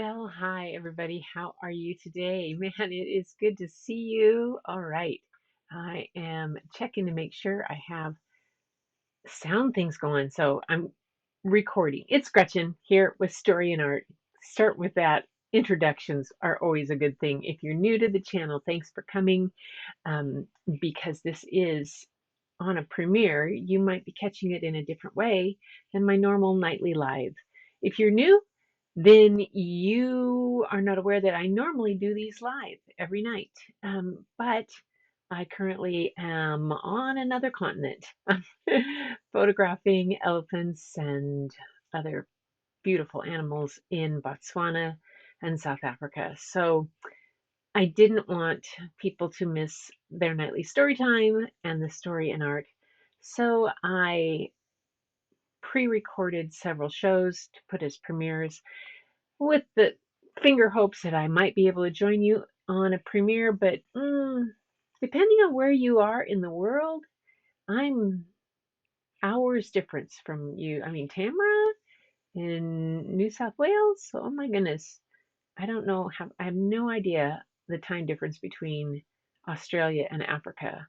Well, hi everybody. How are you today? Man, it is good to see you. All right. I am checking to make sure I have sound things going. So I'm recording. It's Gretchen here with Story and Art. Start with that. Introductions are always a good thing. If you're new to the channel, thanks for coming. Um, because this is on a premiere, you might be catching it in a different way than my normal nightly live. If you're new, then you are not aware that I normally do these live every night. But I currently am on another continent photographing elephants and other beautiful animals in Botswana and South Africa. So I didn't want people to miss their nightly story time and the story and art. So I pre-recorded several shows to put as premieres with the finger hopes that I might be able to join you on a premiere, but depending on where you are in the world, I'm hours difference from you. I mean, Tamara in New South Wales, oh my goodness. I don't know, I have no idea the time difference between Australia and Africa.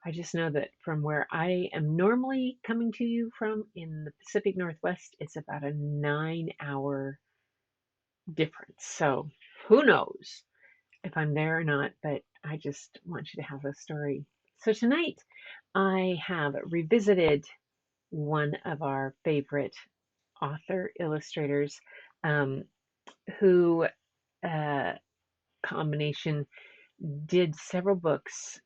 I just know that from where I am normally coming to you from in the Pacific Northwest, it's about a 9 hour difference. So who knows if I'm there or not, but I just want you to have a story. So tonight I have revisited one of our favorite author illustrators um, who combination did several books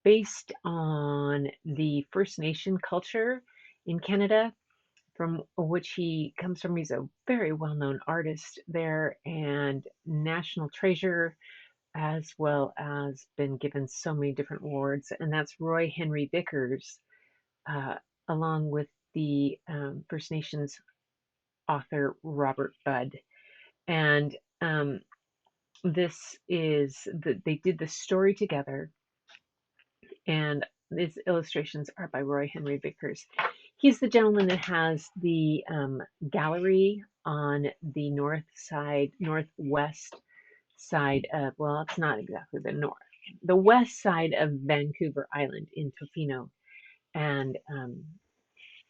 based on the First Nation culture in Canada, from which he comes from. He's a very well known artist there and national treasure, as well as been given so many different awards. And that's Roy Henry Vickers, uh, along with the First Nations author Robert Budd. And this is they did the story together, and these illustrations are by Roy Henry Vickers. He's the gentleman that has the gallery on the northwest side of, well, it's not exactly the north, the west side of Vancouver Island in Tofino. And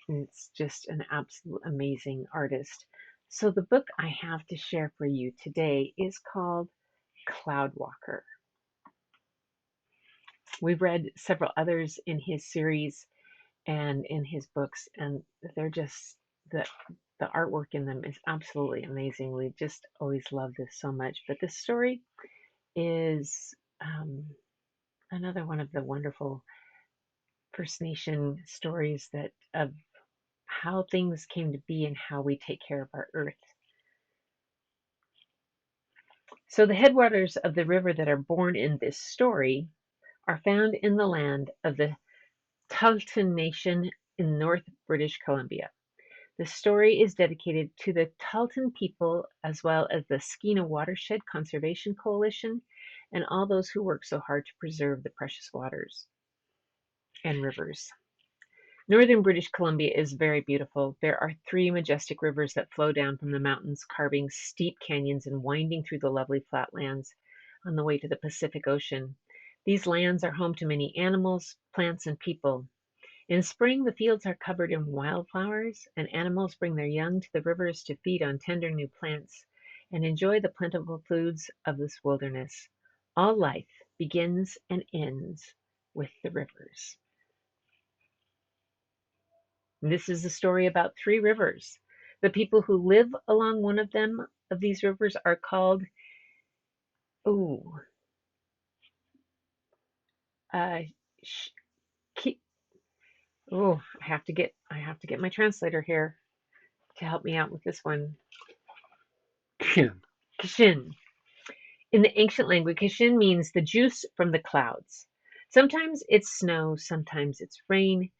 it's just an absolute amazing artist. So the book I have to share for you today is called Cloudwalker. We've read several others in his series and in his books, and they're just the artwork in them is absolutely amazing. We just always love this so much. But this story is another one of the wonderful First Nation stories that of how things came to be and how we take care of our earth. So the headwaters of the river that are born in this story are found in the land of the Tahltan Nation in North British Columbia. The story is dedicated to the Tahltan people as well as the Skeena Watershed Conservation Coalition and all those who work so hard to preserve the precious waters and rivers. Northern British Columbia is very beautiful. There are three majestic rivers that flow down from the mountains, carving steep canyons and winding through the lovely flatlands on the way to the Pacific Ocean. These lands are home to many animals, plants, and people. In spring, the fields are covered in wildflowers, and animals bring their young to the rivers to feed on tender new plants and enjoy the plentiful foods of this wilderness. All life begins and ends with the rivers. This is a story about three rivers. The people who live along one of them, of these rivers, are called, ooh, uh, sh- I have to get my translator here to help me out with this one. Kishin. In the ancient language, Kishin means the juice from the clouds. Sometimes it's snow, sometimes it's rain,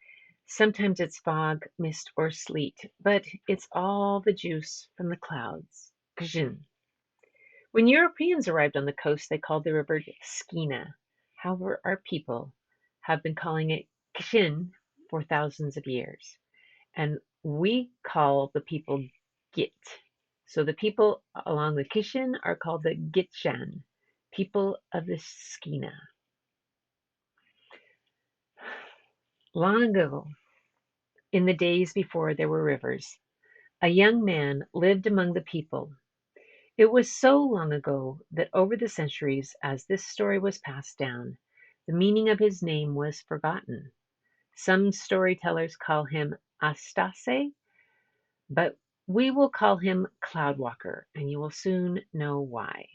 sometimes it's fog, mist, or sleet, but it's all the juice from the clouds. Kishin. When Europeans arrived on the coast, they called the river Skeena. However, our people have been calling it Kishin for thousands of years, and we call the people Git. So the people along the Kishin are called the Gitshan, people of the Skeena. Long ago, in the days before there were rivers, a young man lived among the people. It was so long ago that over the centuries, as this story was passed down, the meaning of his name was forgotten. Some storytellers call him Astase, but we will call him Cloudwalker, and you will soon know why.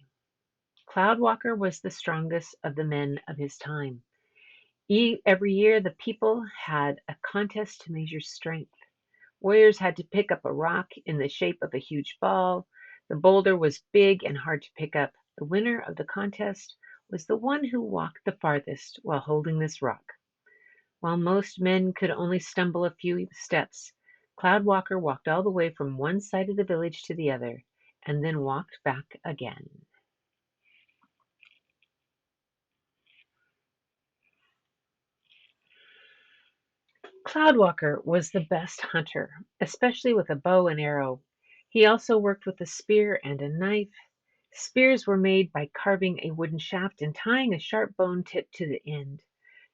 Cloudwalker was the strongest of the men of his time. Every year, the people had a contest to measure strength. Warriors had to pick up a rock in the shape of a huge ball. The boulder was big and hard to pick up. The winner of the contest was the one who walked the farthest while holding this rock. While most men could only stumble a few steps, Cloudwalker walked all the way from one side of the village to the other, and then walked back again. Cloudwalker was the best hunter, especially with a bow and arrow. He also worked with a spear and a knife. Spears were made by carving a wooden shaft and tying a sharp bone tip to the end.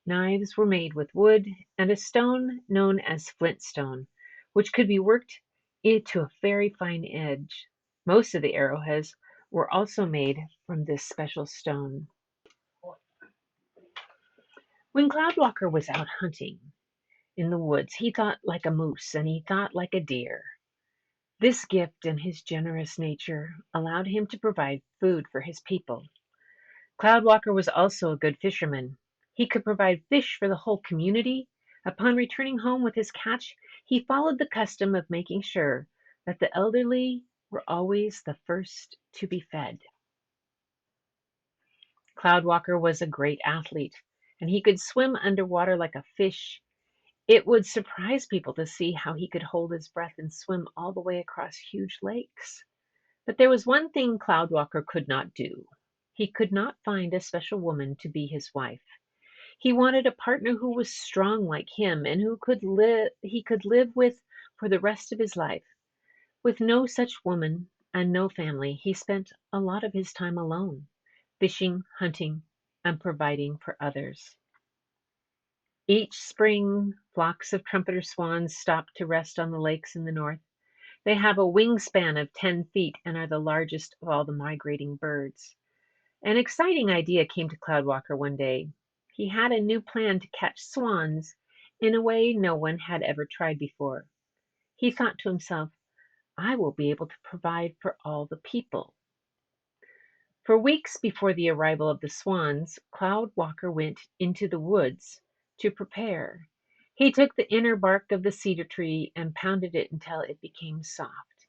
Knives were made with wood and a stone known as flintstone, which could be worked into a very fine edge. Most of the arrowheads were also made from this special stone. When Cloudwalker was out hunting in the woods, he thought like a moose and he thought like a deer. This gift and his generous nature allowed him to provide food for his people. Cloudwalker was also a good fisherman. He could provide fish for the whole community. Upon returning home with his catch, he followed the custom of making sure that the elderly were always the first to be fed. Cloudwalker was a great athlete, and he could swim underwater like a fish. It would surprise people to see how he could hold his breath and swim all the way across huge lakes. But there was one thing Cloudwalker could not do. He could not find a special woman to be his wife. He wanted a partner who was strong like him and who he could live with for the rest of his life. With no such woman and no family, he spent a lot of his time alone, fishing, hunting, and providing for others. Each spring, flocks of trumpeter swans stop to rest on the lakes in the north. They have a wingspan of 10 feet and are the largest of all the migrating birds. An exciting idea came to Cloudwalker one day. He had a new plan to catch swans in a way no one had ever tried before. He thought to himself, I will be able to provide for all the people. For weeks before the arrival of the swans, Cloudwalker went into the woods to prepare. He took the inner bark of the cedar tree and pounded it until it became soft.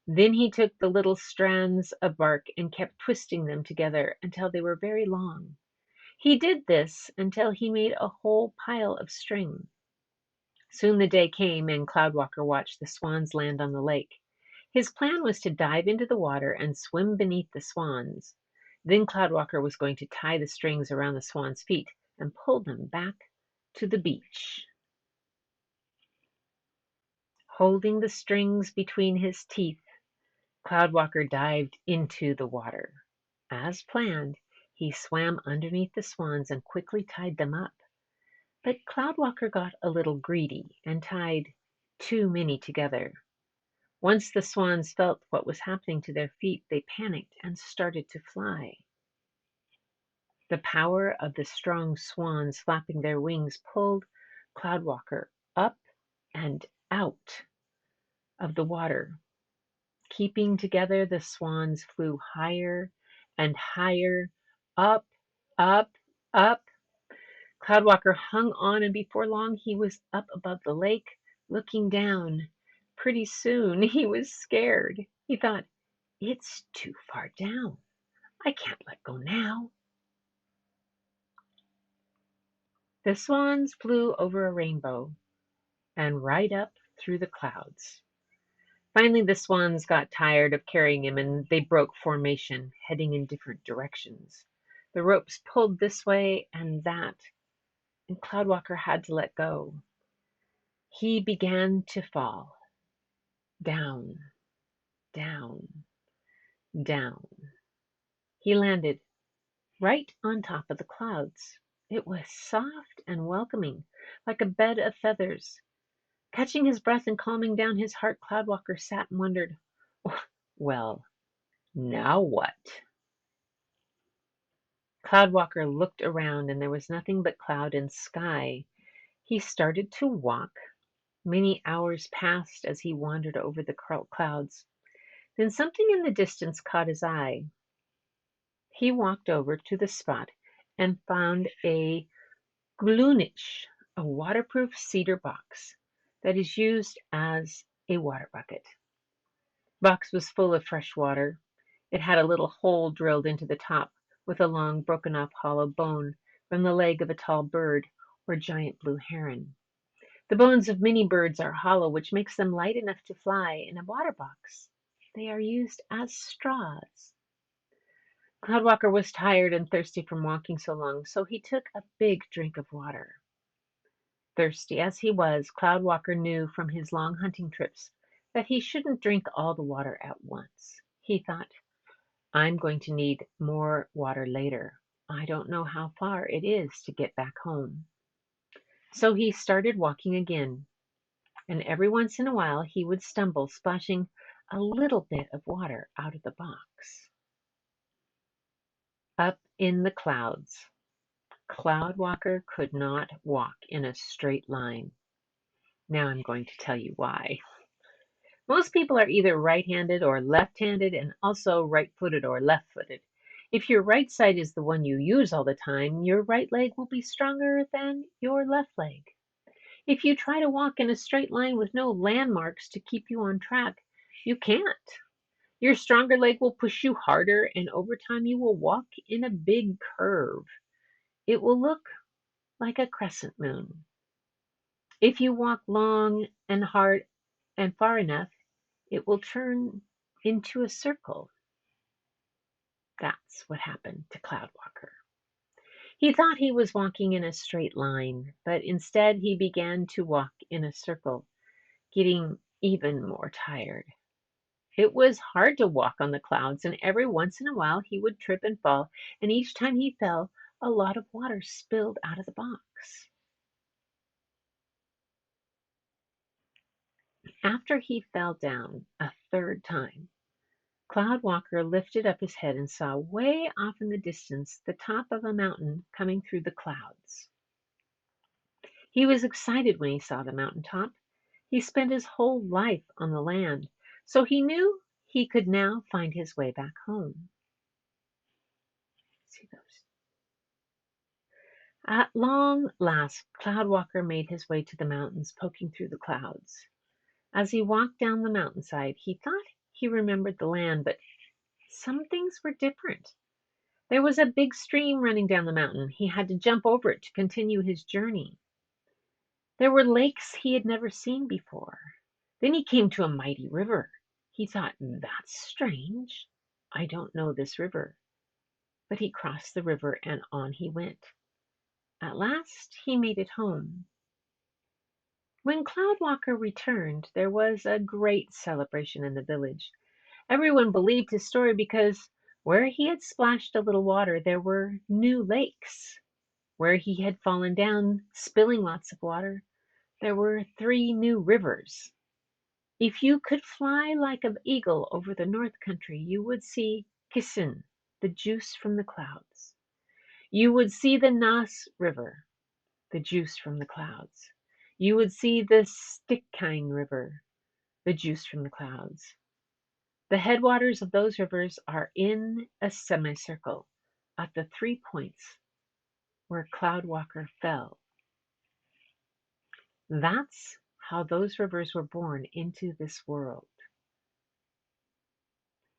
Then he took the little strands of bark and kept twisting them together until they were very long. He did this until he made a whole pile of string. Soon the day came and Cloudwalker watched the swans land on the lake. His plan was to dive into the water and swim beneath the swans. Then Cloudwalker was going to tie the strings around the swans' feet and pull them back to the beach. Holding the strings between his teeth, Cloudwalker dived into the water. As planned, he swam underneath the swans and quickly tied them up. But Cloudwalker got a little greedy and tied too many together. Once the swans felt what was happening to their feet, they panicked and started to fly. The power of the strong swans flapping their wings pulled Cloudwalker up and out of the water. Keeping together, the swans flew higher and higher, up, up, up. Cloudwalker hung on, and before long he was up above the lake, looking down. Pretty soon he was scared. He thought, it's too far down. I can't let go now. The swans flew over a rainbow and right up through the clouds. Finally, the swans got tired of carrying him and they broke formation, heading in different directions. The ropes pulled this way and that, and Cloudwalker had to let go. He began to fall down, down, down. He landed right on top of the clouds. It was soft and welcoming, like a bed of feathers. Catching his breath and calming down his heart, Cloudwalker sat and wondered, well, now what? Cloudwalker looked around and there was nothing but cloud and sky. He started to walk. Many hours passed as he wandered over the clouds. Then something in the distance caught his eye. He walked over to the spot and found a glunich, a waterproof cedar box that is used as a water bucket. The box was full of fresh water. It had a little hole drilled into the top with a long, broken off hollow bone from the leg of a tall bird or giant blue heron. The bones of many birds are hollow, which makes them light enough to fly in a water box. They are used as straws. Cloudwalker was tired and thirsty from walking so long, so he took a big drink of water. Thirsty as he was, Cloudwalker knew from his long hunting trips that he shouldn't drink all the water at once. He thought, I'm going to need more water later. I don't know how far it is to get back home. So he started walking again, and every once in a while he would stumble, splashing a little bit of water out of the box. Up in the clouds, Cloudwalker could not walk in a straight line. Now I'm going to tell you why. Most people are either right-handed or left-handed and also right-footed or left-footed. If your right side is the one you use all the time, your right leg will be stronger than your left leg. If you try to walk in a straight line with no landmarks to keep you on track, you can't. Your stronger leg will push you harder, and over time you will walk in a big curve. It will look like a crescent moon. If you walk long and hard and far enough, it will turn into a circle. That's what happened to Cloudwalker. He thought he was walking in a straight line, but instead he began to walk in a circle, getting even more tired. It was hard to walk on the clouds, and every once in a while he would trip and fall, and each time he fell, a lot of water spilled out of the box. After he fell down a third time, Cloudwalker lifted up his head and saw way off in the distance the top of a mountain coming through the clouds. He was excited when he saw the mountain top. He spent his whole life on the land, so he knew he could now find his way back home. See those? At long last, Cloudwalker made his way to the mountains, poking through the clouds. As he walked down the mountainside, he thought he remembered the land, but some things were different. There was a big stream running down the mountain. He had to jump over it to continue his journey. There were lakes he had never seen before. Then he came to a mighty river. He thought, that's strange. I don't know this river. But he crossed the river and on he went. At last he made it home. When Cloudwalker returned, there was a great celebration in the village. Everyone believed his story because where he had splashed a little water, there were new lakes. Where he had fallen down, spilling lots of water, there were 3 new rivers. If you could fly like an eagle over the North Country, you would see Kisin, the juice from the clouds. You would see the Nass River, the juice from the clouds. You would see the Stickine River, the juice from the clouds. The headwaters of those rivers are in a semicircle at the 3 points where Cloudwalker fell. That's how those rivers were born into this world.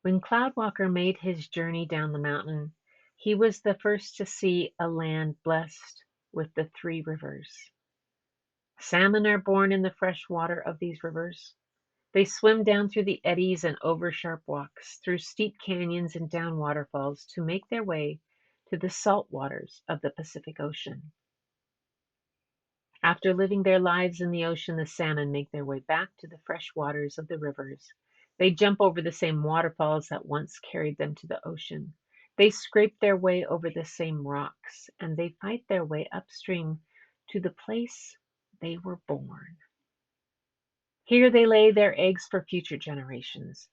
When Cloudwalker made his journey down the mountain, he was the first to see a land blessed with the 3 rivers. Salmon are born in the fresh water of these rivers. They swim down through the eddies and over sharp walks, through steep canyons and down waterfalls to make their way to the salt waters of the Pacific Ocean. After living their lives in the ocean, the salmon make their way back to the fresh waters of the rivers. They jump over the same waterfalls that once carried them to the ocean. They scrape their way over the same rocks, and they fight their way upstream to the place they were born. Here they lay their eggs for future generations.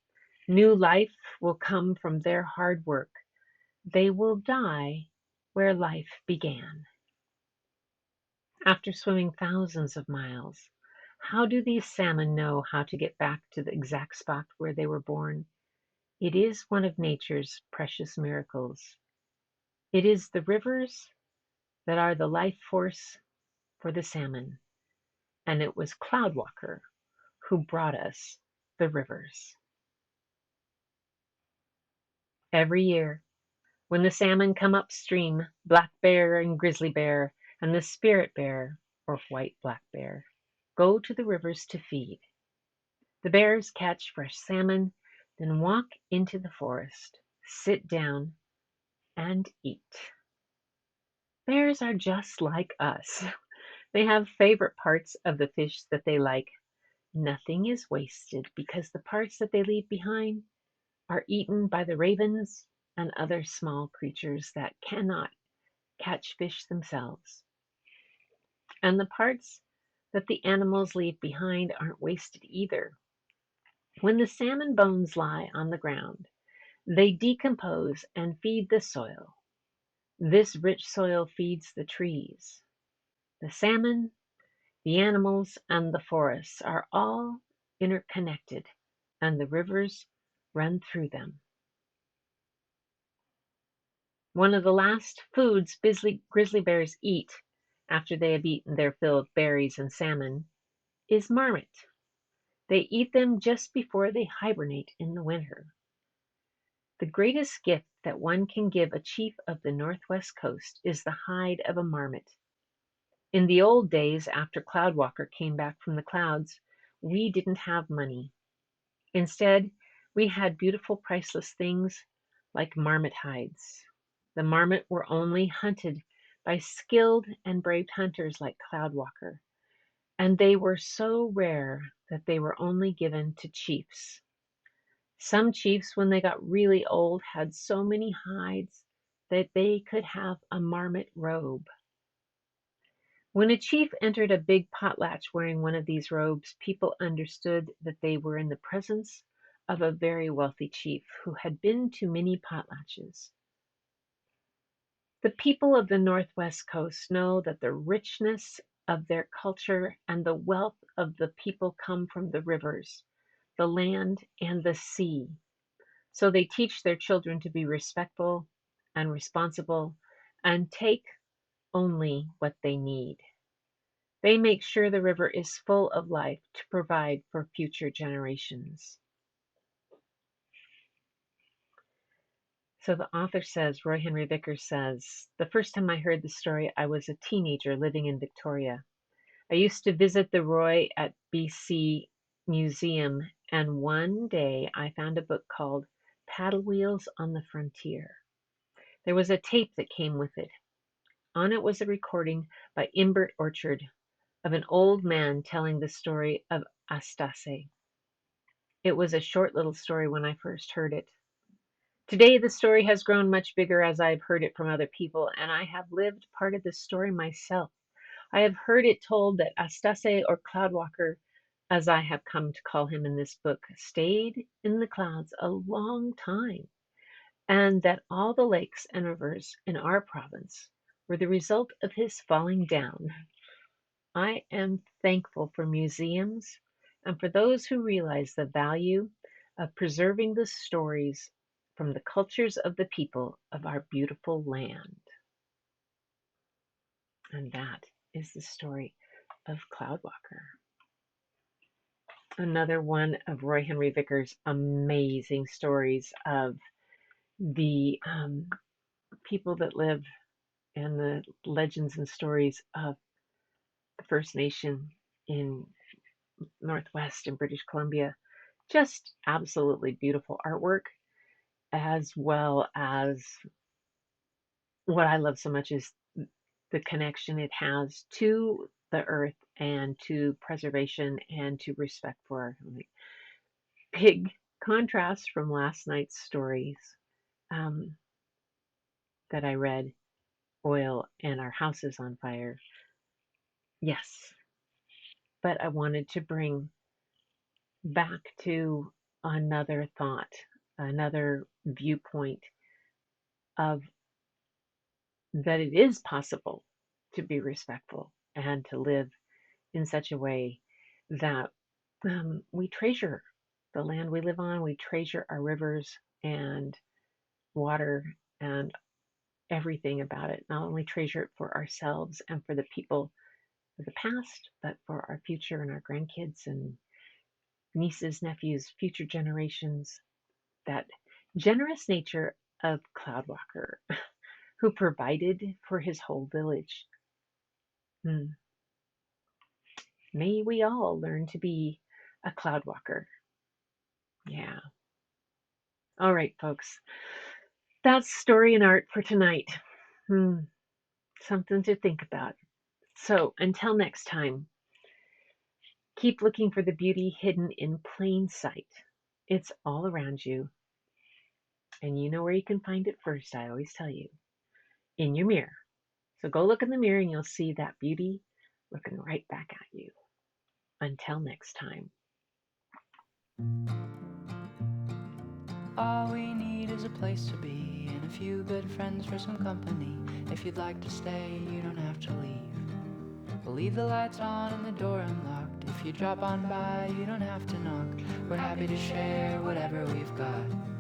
New life will come from their hard work. They will die where life began. After swimming thousands of miles, how do these salmon know how to get back to the exact spot where they were born? It is one of nature's precious miracles. It is the rivers that are the life force for the salmon, and it was Cloudwalker who brought us the rivers. Every year, when the salmon come upstream, black bear and grizzly bear, and the spirit bear, or white black bear, go to the rivers to feed. The bears catch fresh salmon, then walk into the forest, sit down, and eat. Bears are just like us. They have favorite parts of the fish that they like. Nothing is wasted because the parts that they leave behind are eaten by the ravens and other small creatures that cannot catch fish themselves. And the parts that the animals leave behind aren't wasted either. When the salmon bones lie on the ground, they decompose and feed the soil. This rich soil feeds the trees. The salmon, the animals, and the forests are all interconnected, and the rivers run through them. One of the last foods grizzly bears eat after they have eaten their fill of berries and salmon is marmot. They eat them just before they hibernate in the winter. The greatest gift that one can give a chief of the Northwest Coast is the hide of a marmot. In the old days, after Cloudwalker came back from the clouds, we didn't have money. Instead, we had beautiful priceless things like marmot hides. The marmot were only hunted by skilled and brave hunters like Cloudwalker, and they were so rare that they were only given to chiefs. Some chiefs, when they got really old, had so many hides that they could have a marmot robe. When a chief entered a big potlatch wearing one of these robes, people understood that they were in the presence of a very wealthy chief who had been to many potlatches. The people of the Northwest Coast know that the richness of their culture and the wealth of the people come from the rivers, the land, and the sea. So they teach their children to be respectful and responsible and take only what they need. They make sure the river is full of life to provide for future generations. So the author says, Roy Henry Vickers says, the first time I heard the story, I was a teenager living in Victoria. I used to visit the Roy at BC Museum, and one day I found a book called Paddle Wheels on the Frontier. There was a tape that came with it. On it was a recording by Imbert Orchard of an old man telling the story of Astace. It was a short little story when I first heard it. Today the story has grown much bigger as I've heard it from other people, and I have lived part of the story myself. I have heard it told that Astace, or Cloudwalker, as I have come to call him in this book, stayed in the clouds a long time, and that all the lakes and rivers in our province were the result of his falling down. I am thankful for museums and for those who realize the value of preserving the stories from the cultures of the people of our beautiful land. And that is the story of Cloudwalker. Another one of Roy Henry Vickers' amazing stories of the people that live and the legends and stories of the First Nation in Northwest and British Columbia. Just absolutely beautiful artwork, as well as what I love so much is the connection it has to the earth and to preservation and to respect for our pig contrast from last night's stories um, that I read, oil and our house is on fire. Yes, but I wanted to bring back to another thought, another viewpoint of that it is possible to be respectful and to live in such a way that we treasure the land we live on, we treasure our rivers and water and everything about it. Not only treasure it for ourselves and for the people of the past, but for our future and our grandkids and nieces, nephews, future generations. That generous nature of Cloudwalker, who provided for his whole village. Hmm. May we all learn to be a Cloudwalker. Yeah. All right, folks. That's story and art for tonight. Hmm. Something to think about. So until next time, keep looking for the beauty hidden in plain sight. It's all around you, and you know where you can find it first, I always tell you, in your mirror. So go look in the mirror and you'll see that beauty looking right back at you. Until next time. All we need is a place to be and a few good friends for some company. If you'd like to stay, you don't have to leave. We'll leave the lights on and the door unlocked. If you drop on by, you don't have to knock. We're happy to share whatever we've got.